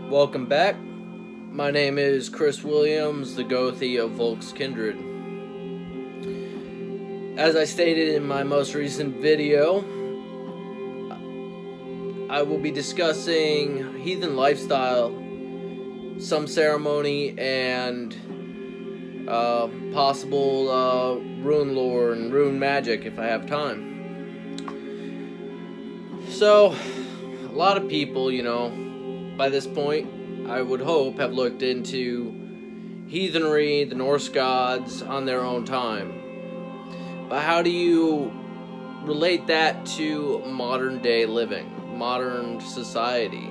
Welcome back. My name is Chris Williams, the Gothi of Volk's Kindred. As I stated in my most recent video, I will be discussing Heathen lifestyle, some ceremony, and possible rune lore and rune magic if I have time. So, a lot of people, by this point, I would hope, have looked into heathenry, the Norse gods, on their own time. But how do you relate that to modern day living, modern society?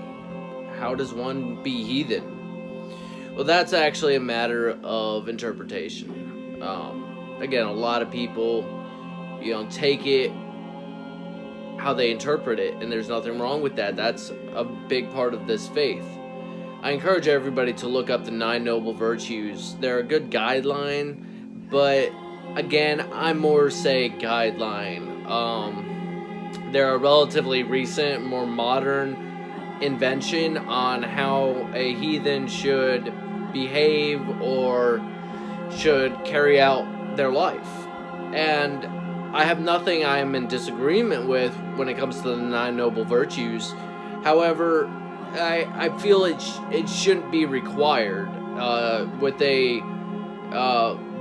How does one be heathen? Well, that's actually a matter of interpretation. Again, a lot of people, take it how they interpret it, and there's nothing wrong with that. That's a big part of this faith. I encourage everybody to look up the 9 Noble Virtues. They're a good guideline, but again, I'm more say guideline. They're a relatively recent, more modern invention on how a heathen should behave or should carry out their life. And I have nothing I am in disagreement with when it comes to the 9 Noble Virtues. However, I feel it shouldn't be required with a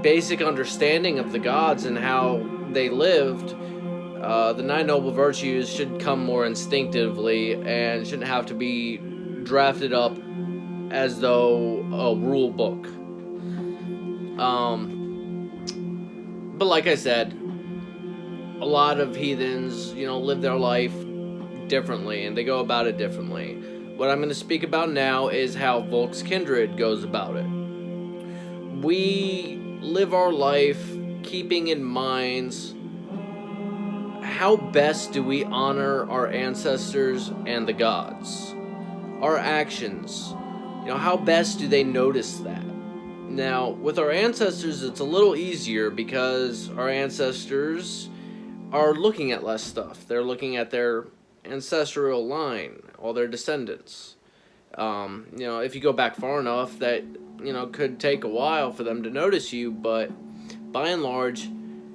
basic understanding of the gods and how they lived. The 9 Noble Virtues should come more instinctively and shouldn't have to be drafted up as though a rule book. But like I said, a lot of heathens, live their life differently, and they go about it differently. What I'm going to speak about now is how Volk's Kindred goes about it. We live our life keeping in mind how best do we honor our ancestors and the gods. Our actions, how best do they notice that? Now, with our ancestors, it's a little easier because our ancestors are looking at less stuff. They're looking at their ancestral line, all their descendants. If you go back far enough, that could take a while for them to notice you, but by and large,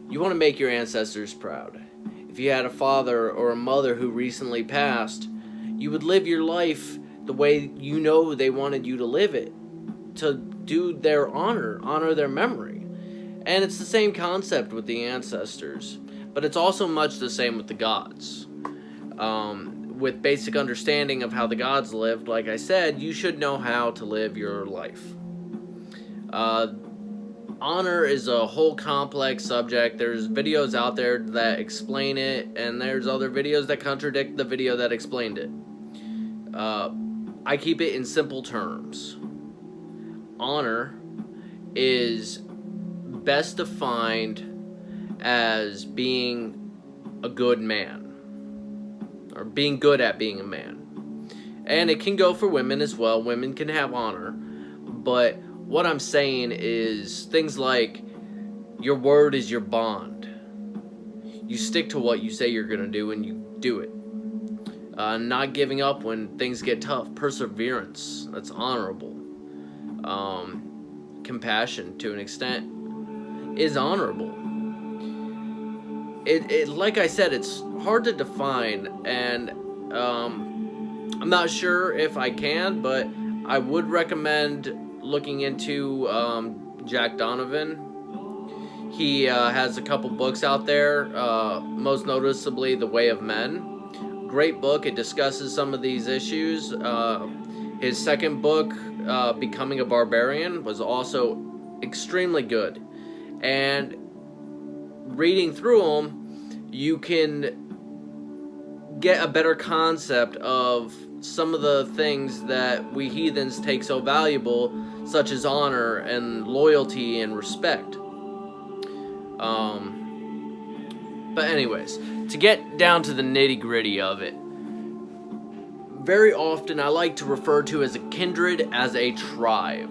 you want to make your ancestors proud. If you had a father or a mother who recently passed, you would live your life the way they wanted you to live it, to do their honor their memory. And it's the same concept with the ancestors, but it's also much the same with the gods. With basic understanding of how the gods lived, like I said, you should know how to live your life. Honor is a whole complex subject. There's videos out there that explain it, and there's other videos that contradict the video that explained it. I keep it in simple terms. Honor is best defined as being a good man, or being good at being a man. And it can go for women as well. Women can have honor. But what I'm saying is things like your word is your bond. You stick to what you say you're going to do, and you do it. Not giving up when things get tough. Perseverance. That's honorable. Compassion, to an extent, is honorable. It like I said, it's hard to define, and I'm not sure if I can, but I would recommend looking into Jack Donovan. He has a couple books out there, most noticeably The Way of Men. Great book. It discusses some of these issues. His second book, Becoming a Barbarian, was also extremely good. And reading through them, you can get a better concept of some of the things that we heathens take so valuable, such as honor and loyalty and respect. But anyways, to get down to the nitty-gritty of it, very often I like to refer to as a kindred as a tribe.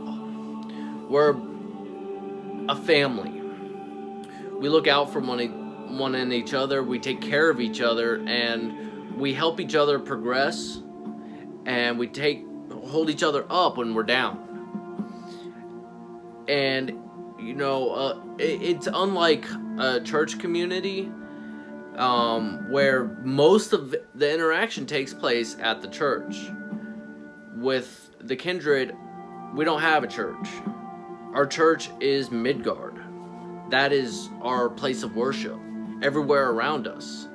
We're a family. We look out for one and each other, we take care of each other, and we help each other progress, and we take hold each other up when we're down. And, you know, it's unlike a church community where most of the interaction takes place at the church. With the Kindred, we don't have a church. Our church is Midgard. That is our place of worship, everywhere around us.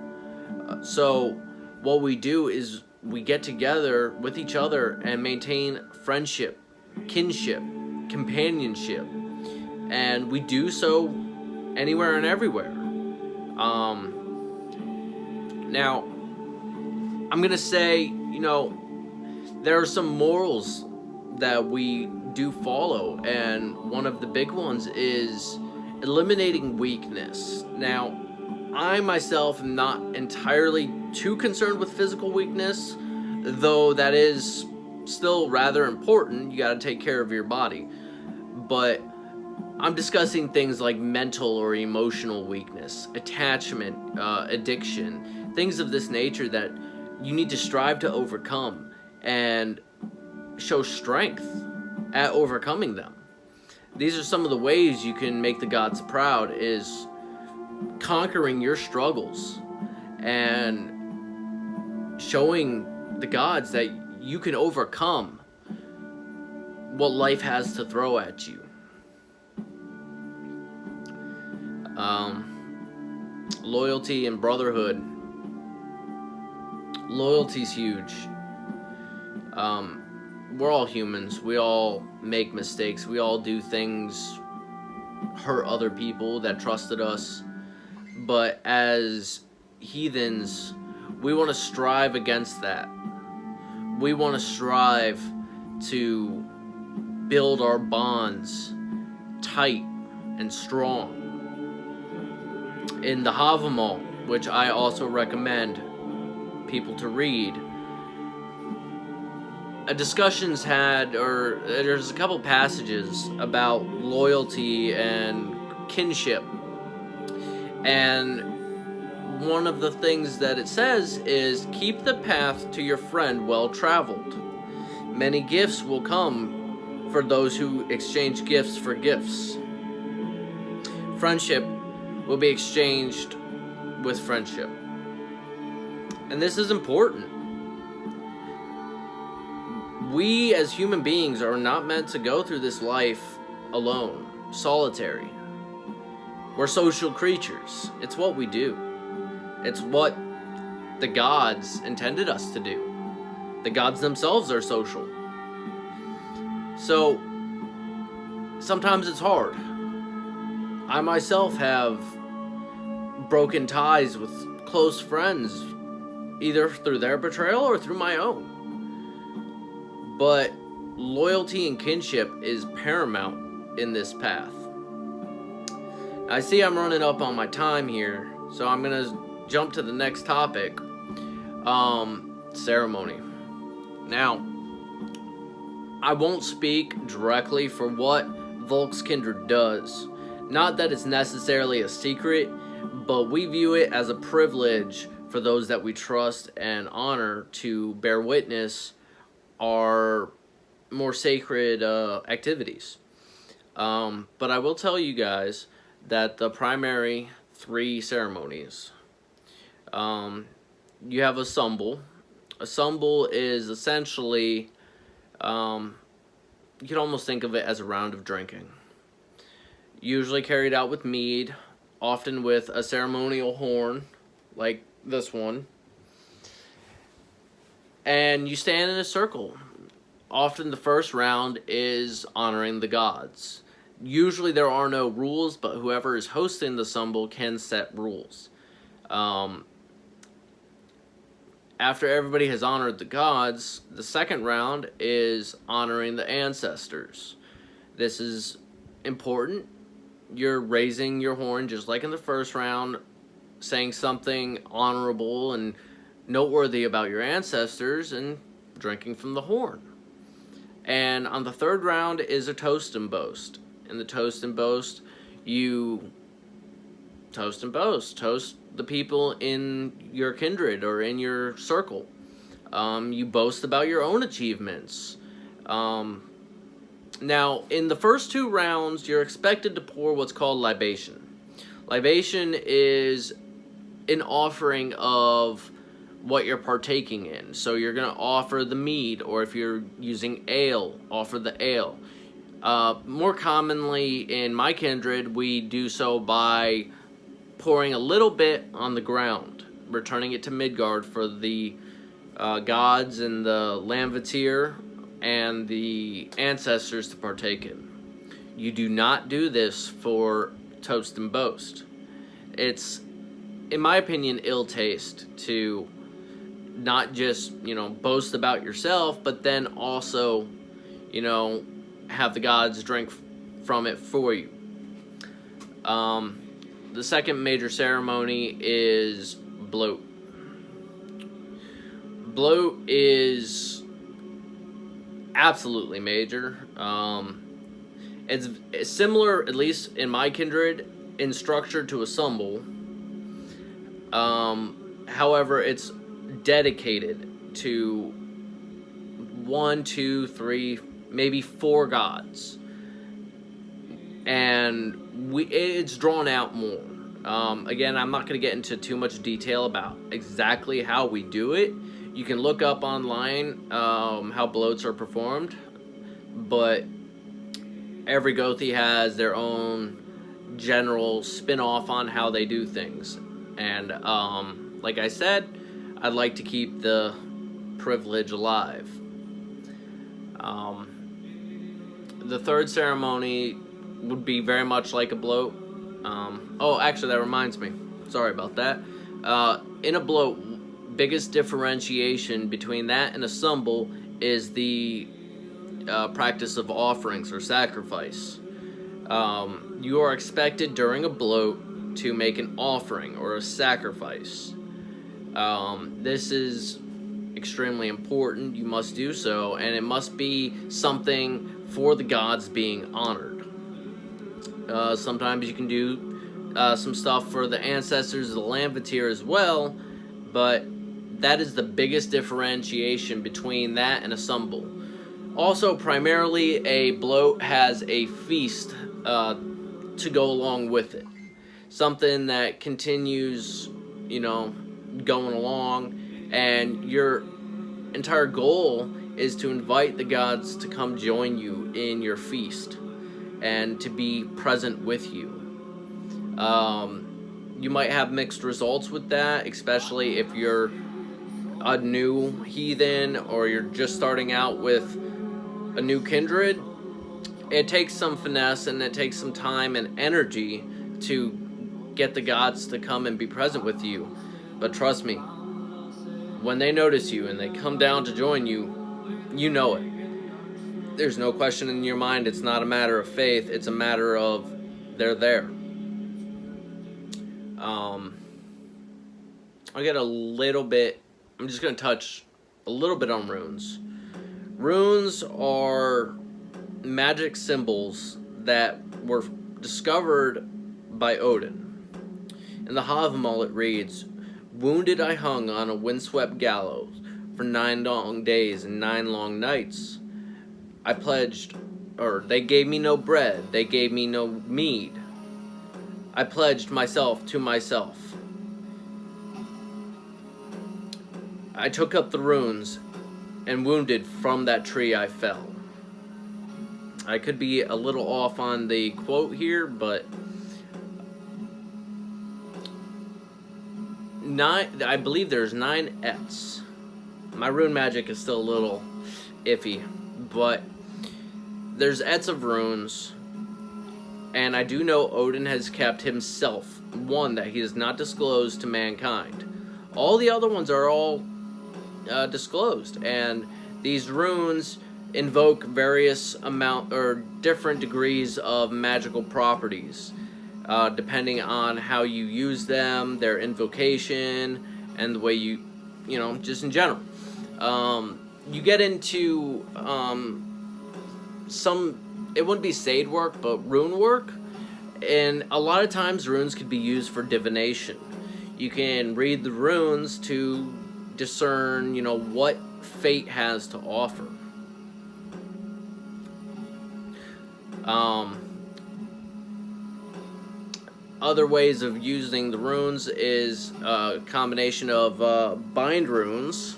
So what we do is we get together with each other and maintain friendship, kinship, companionship, and we do so anywhere and everywhere. Now, I'm gonna say, you know, there are some morals that we do follow, and one of the big ones is eliminating weakness. Now, I myself am not entirely too concerned with physical weakness, though that is still rather important. You gotta take care of your body. But I'm discussing things like mental or emotional weakness, attachment, addiction, things of this nature that you need to strive to overcome and show strength at overcoming them. These are some of the ways you can make the gods proud, is conquering your struggles and showing the gods that you can overcome what life has to throw at you. Loyalty and brotherhood. Loyalty's huge. We're all humans. We all make mistakes. We all do things, hurt other people that trusted us. But as heathens, we want to strive against that. We want to strive to build our bonds tight and strong. In the Havamal, which I also recommend people to read, a discussion's had, or there's a couple passages about loyalty and kinship. And one of the things that it says is, keep the path to your friend well traveled. Many gifts will come for those who exchange gifts for gifts. Friendship will be exchanged with friendship. And this is important. We as human beings are not meant to go through this life alone, solitary. We're social creatures. It's what we do. It's what the gods intended us to do. The gods themselves are social. So, sometimes it's hard. I myself have broken ties with close friends, either through their betrayal or through my own. But loyalty and kinship is paramount in this path. I see I'm running up on my time here, so I'm going to jump to the next topic. Ceremony. Now, I won't speak directly for what Volk's Kindred does. Not that it's necessarily a secret, but we view it as a privilege for those that we trust and honor to bear witness our more sacred activities. But I will tell you guys that the primary 3 ceremonies, you have a sumbel. A sumbel is essentially, you can almost think of it as a round of drinking. Usually carried out with mead, often with a ceremonial horn, like this one. And you stand in a circle. Often the first round is honoring the gods. Usually there are no rules, but whoever is hosting the sumbel can set rules. After everybody has honored the gods, the second round is honoring the ancestors. This is important. You're raising your horn just like in the first round, saying something honorable and noteworthy about your ancestors and drinking from the horn. And on the third round is a toast and boast. In the toast and boast, you toast and boast. Toast the people in your kindred or in your circle. You boast about your own achievements, Now, in the first 2 rounds, you're expected to pour what's called libation. Libation is an offering of what you're partaking in. So you're going to offer the mead, or if you're using ale, offer the ale. More commonly in my kindred, we do so by pouring a little bit on the ground, returning it to Midgard for the gods and the Lamvatir and the ancestors to partake in. You do not do this for toast and boast. It's, in my opinion, ill taste to not just, boast about yourself, but then also, have the gods drink from it for you. The second major ceremony is blot. Blot is absolutely major. It's similar, at least in my kindred, in structure to a sumbel. However, it's dedicated to 1, 2, 3, maybe 4 gods, and it's drawn out more. Again, I'm not going to get into too much detail about exactly how we do it. You can look up online how bloats are performed, but every Gothi has their own general spin-off on how they do things. And like I said, I'd like to keep the privilege alive. The third ceremony would be very much like a blot. Oh, actually, that reminds me. Sorry about that. In a blot, biggest differentiation between that and a sumbel is the practice of offerings or sacrifice. You are expected during a blot to make an offering or a sacrifice. This is extremely important. You must do so, and it must be something for the gods being honored. Sometimes you can do some stuff for the ancestors of the Lamvatir as well, but that is the biggest differentiation between that and a sumbel. Also, primarily, a blot has a feast to go along with it. Something that continues, going along, and your entire goal is to invite the gods to come join you in your feast and to be present with you. You might have mixed results with that, especially if you're a new heathen or you're just starting out with a new kindred. It takes some finesse and it takes some time and energy to get the gods to come and be present with you. But trust me, when they notice you and they come down to join you, you know it. There's no question in your mind. It's not a matter of faith. It's a matter of they're there. I'll get a little bit. I'm just going to touch a little bit on runes. Runes are magic symbols that were discovered by Odin. In the Havamol it reads, "Wounded I hung on a windswept gallows for 9 long days and 9 long nights. I pledged, or they gave me no bread, they gave me no mead. I pledged myself to myself. I took up the runes, and wounded from that tree I fell." I could be a little off on the quote here, but I believe there's 9 Ets. My rune magic is still a little iffy, but there's Ets of runes, and I do know Odin has kept himself one that he has not disclosed to mankind. All the other ones are all disclosed, and these runes invoke various different degrees of magical properties, depending on how you use them, their invocation, and the way you just in general. You get into it wouldn't be Sade work, but rune work, and a lot of times runes could be used for divination. You can read the runes to discern, what fate has to offer. Other ways of using the runes is a combination of bind runes.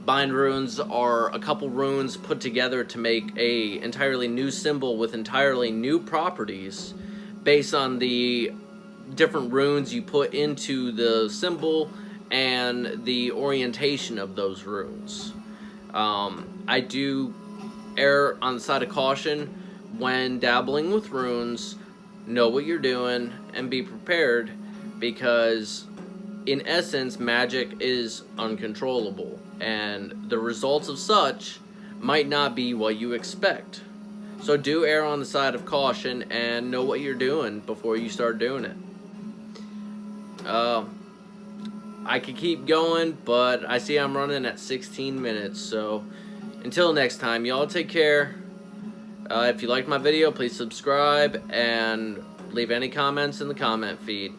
Bind runes are a couple runes put together to make a entirely new symbol with entirely new properties based on the different runes you put into the symbol and the orientation of those runes. I do err on the side of caution when dabbling with runes. Know what you're doing and be prepared, because in essence magic is uncontrollable and the results of such might not be what you expect. So do err on the side of caution and know what you're doing before you start doing it. I could keep going, but I see I'm running at 16 minutes, so until next time, y'all take care. If you liked my video, please subscribe and leave any comments in the comment feed.